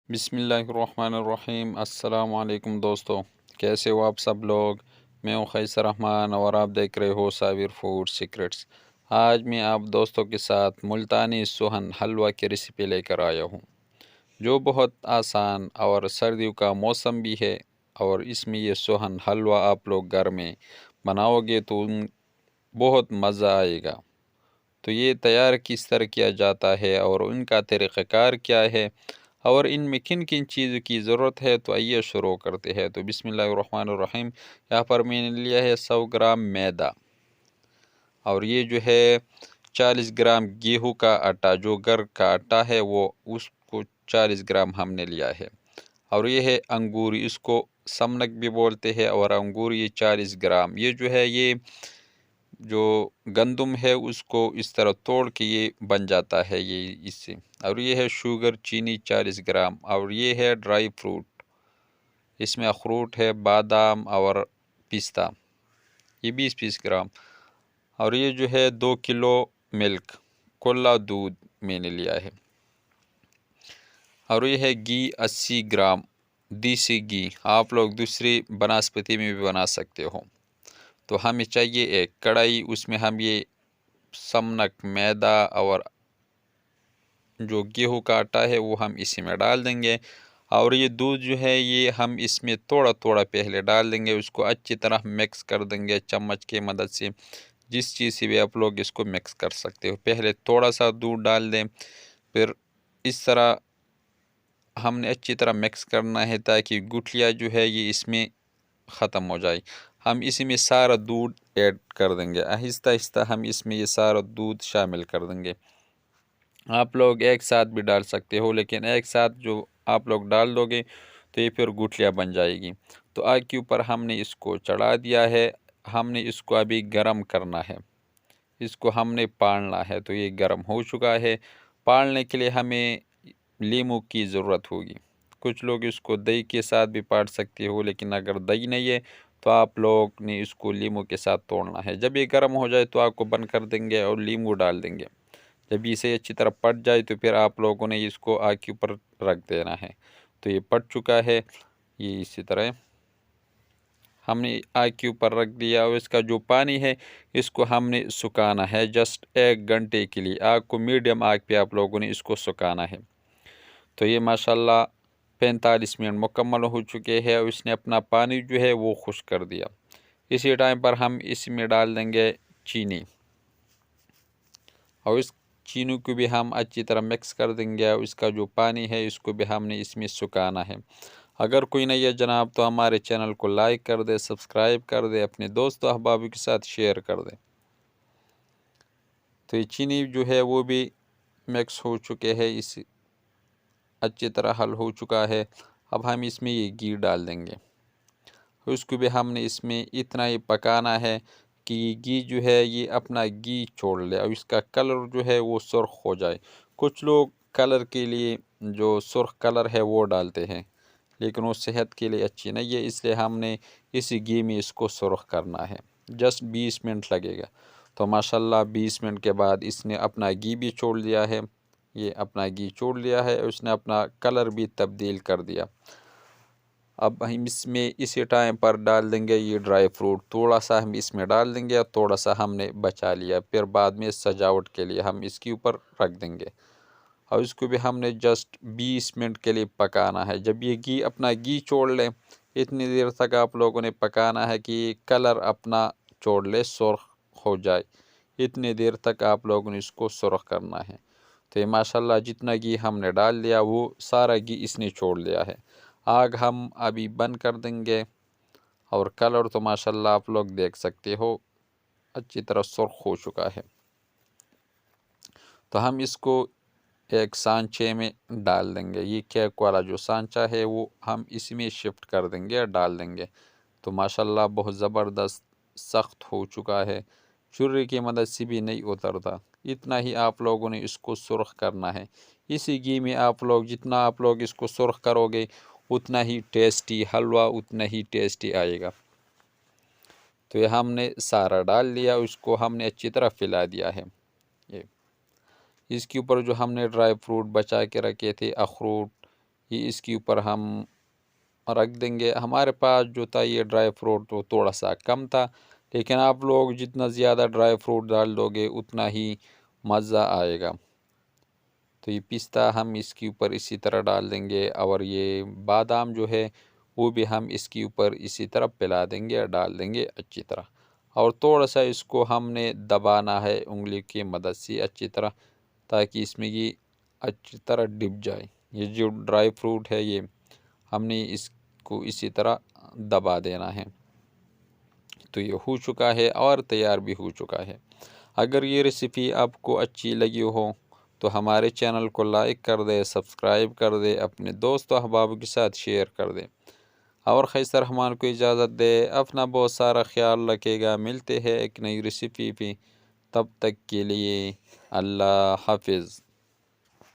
बिस्मिल्लाहिर्रहमानिर्रहीम। अस्सलाम वालेकुम दोस्तों, कैसे हो आप सब लोग। मैं हूं खैसर रहमान और आप देख रहे हो साबिर फूड सीक्रेट्स। आज मैं आप दोस्तों के साथ मुल्तानी सोहन हलवा की रेसिपी लेकर आया हूं, जो बहुत आसान और सर्दियों का मौसम भी है। और इसमें ये सोहन हलवा आप लोग घर में बनाओगे तो बहुत मज़ा आएगा। तो ये तैयार किस तरह किया जाता है और उनका तरीक़ाकार क्या है और इनमें किन किन चीज़ों की ज़रूरत है, तो आइए शुरू करते हैं। तो बिस्मिल्लाहिर्रहमानिर्रहीम। यहाँ पर मैंने लिया है 100 ग्राम मैदा, और ये जो है 40 ग्राम गेहूं का आटा, जो घर का आटा है वो उसको 40 ग्राम हमने लिया है। और ये है अंगूर, इसको समनक भी बोलते हैं, और अंगूर ये 40 ग्राम। ये जो है ये जो गंदम है उसको इस तरह तोड़ के ये बन जाता है ये इससे। और ये है शुगर, चीनी 40 ग्राम। और ये है ड्राई फ्रूट, इसमें अखरोट है, बादाम और पिस्ता, ये 20-20 ग्राम। और ये जो है 2 किलो मिल्क, खुला दूध मैंने लिया है। और ये है घी 80 ग्राम, देसी घी, आप लोग दूसरी वनस्पति में भी बना सकते हो। तो हमें चाहिए एक कढ़ाई, उसमें हम ये समनक मैदा और जो गेहूं का आटा है वो हम इसी में डाल देंगे। और ये दूध जो है ये हम इसमें थोड़ा थोड़ा पहले डाल देंगे, उसको अच्छी तरह मिक्स कर देंगे चम्मच की मदद से। जिस चीज़ से भी आप लोग इसको मिक्स कर सकते हो, पहले थोड़ा सा दूध डाल दें, फिर इस तरह हमने अच्छी तरह मिक्स करना है ताकि गुठलियाँ जो है ये इसमें ख़त्म हो जाए। हम इसी में सारा दूध ऐड कर देंगे, आहिस्ता आहिस्ता हम इसमें ये सारा दूध शामिल कर देंगे। आप लोग एक साथ भी डाल सकते हो, लेकिन एक साथ जो आप लोग डाल दोगे तो ये फिर गुठलियाँ बन जाएगी। तो आग के ऊपर हमने इसको चढ़ा दिया है, हमने इसको अभी गरम करना है, इसको हमने पालना है। तो ये गरम हो चुका है। पालने के लिए हमें लीमू की ज़रूरत होगी। कुछ लोग इसको दही के साथ भी पाल सकते हो, लेकिन अगर दही नहीं है तो आप लोग ने इसको लीमू के साथ तोड़ना है। जब ये गर्म हो जाए तो आग को बंद कर देंगे और लीमू डाल देंगे। जब इसे अच्छी तरह पक जाए तो फिर आप लोगों ने इसको आग के ऊपर रख देना है। तो ये पक चुका है, ये इसी तरह हमने आग के ऊपर रख दिया। और इसका जो पानी है इसको हमने सुखाना है जस्ट 1 घंटे के लिए। आग को मीडियम आग पे आप लोगों ने इसको सुखाना है। तो ये माशाल्लाह 45 मिनट मुकम्मल हो चुके हैं और इसने अपना पानी जो है वो खुश कर दिया। इसी टाइम पर हम इसमें डाल देंगे चीनी, और इस चीनी को भी हम अच्छी तरह मिक्स कर देंगे। और इसका जो पानी है इसको भी हमने इसमें सुखाना है। अगर कोई नहीं है जनाब तो हमारे चैनल को लाइक कर दे, सब्सक्राइब कर दे, अपने दोस्तों अहबाब के साथ शेयर कर दे। तो ये चीनी जो है वो भी मिक्स हो चुके हैं, इस अच्छी तरह हल हो चुका है। अब हम इसमें ये घी डाल देंगे, उसको भी हमने इसमें इतना ही पकाना है कि ये घी जो है ये अपना घी छोड़ ले और इसका कलर जो है वो सुर्ख हो जाए। कुछ लोग कलर के लिए जो सुर्ख कलर है वो डालते हैं, लेकिन वो सेहत के लिए अच्छी नहीं है, इसलिए हमने इसी घी में इसको सुर्ख करना है। जस्ट 20 मिनट लगेगा। तो माशाल्लाह 20 मिनट के बाद इसने अपना घी भी छोड़ दिया है, ये अपना घी छोड़ लिया है और उसने अपना कलर भी तब्दील कर दिया। अब हम इसमें इसी टाइम पर डाल देंगे ये ड्राई फ्रूट, थोड़ा सा हम इसमें डाल देंगे और थोड़ा सा हमने बचा लिया, फिर बाद में सजावट के लिए हम इसके ऊपर रख देंगे। और इसको भी हमने जस्ट 20 मिनट के लिए पकाना है। जब ये घी अपना घी छोड़ ले, इतनी देर तक आप लोगों ने पकाना है कि कलर अपना छोड़ ले, सुर्ख हो जाए। इतनी देर तक आप लोगों ने इसको सुर्ख करना है। तो ये माशाल्लाह जितना घी हमने डाल दिया वो सारा घी इसने छोड़ लिया है। आग हम अभी बंद कर देंगे और कलर तो माशाल्लाह आप लोग देख सकते हो अच्छी तरह सुर्ख हो चुका है। तो हम इसको एक सांचे में डाल देंगे। ये केक वाला जो सांचा है वो हम इसमें शिफ्ट कर देंगे और डाल देंगे। तो माशाल्लाह बहुत ज़बरदस्त सख्त हो चुका है, छुरी की मदद से भी नहीं उतरता। इतना ही आप लोगों ने इसको सुर्ख करना है। इसी घी में आप लोग जितना आप लोग इसको सुर्ख करोगे उतना ही टेस्टी हलवा, उतना ही टेस्टी आएगा। तो ये हमने सारा डाल लिया, उसको हमने अच्छी तरह फैला दिया है। ये इसके ऊपर जो हमने ड्राई फ्रूट बचा के रखे थे, अखरोट, ये इसके ऊपर हम रख देंगे। हमारे पास जो था ये ड्राई फ्रूट तो थोड़ा सा कम था, लेकिन आप लोग जितना ज़्यादा ड्राई फ्रूट डाल दोगे उतना ही मज़ा आएगा। तो ये पिस्ता हम इसके ऊपर इसी तरह डाल देंगे, और ये बादाम जो है वो भी हम इसके ऊपर इसी तरह पिला देंगे या डाल देंगे अच्छी तरह। और थोड़ा सा इसको हमने दबाना है उंगली की मदद से अच्छी तरह, ताकि इसमें ये अच्छी तरह डिप जाए। ये जो ड्राई फ्रूट है ये हमने इसको इसी तरह दबा देना है। तो ये हो चुका है और तैयार भी हो चुका है। अगर ये रेसिपी आपको अच्छी लगी हो तो हमारे चैनल को लाइक कर दे, सब्सक्राइब कर दे, अपने दोस्तों अहबाब के साथ शेयर कर दे। और खैसर रहमान को इजाज़त दे। अपना बहुत सारा ख्याल रखेगा। मिलते हैं एक नई रेसिपी पे, तब तक के लिए अल्लाह हाफिज़।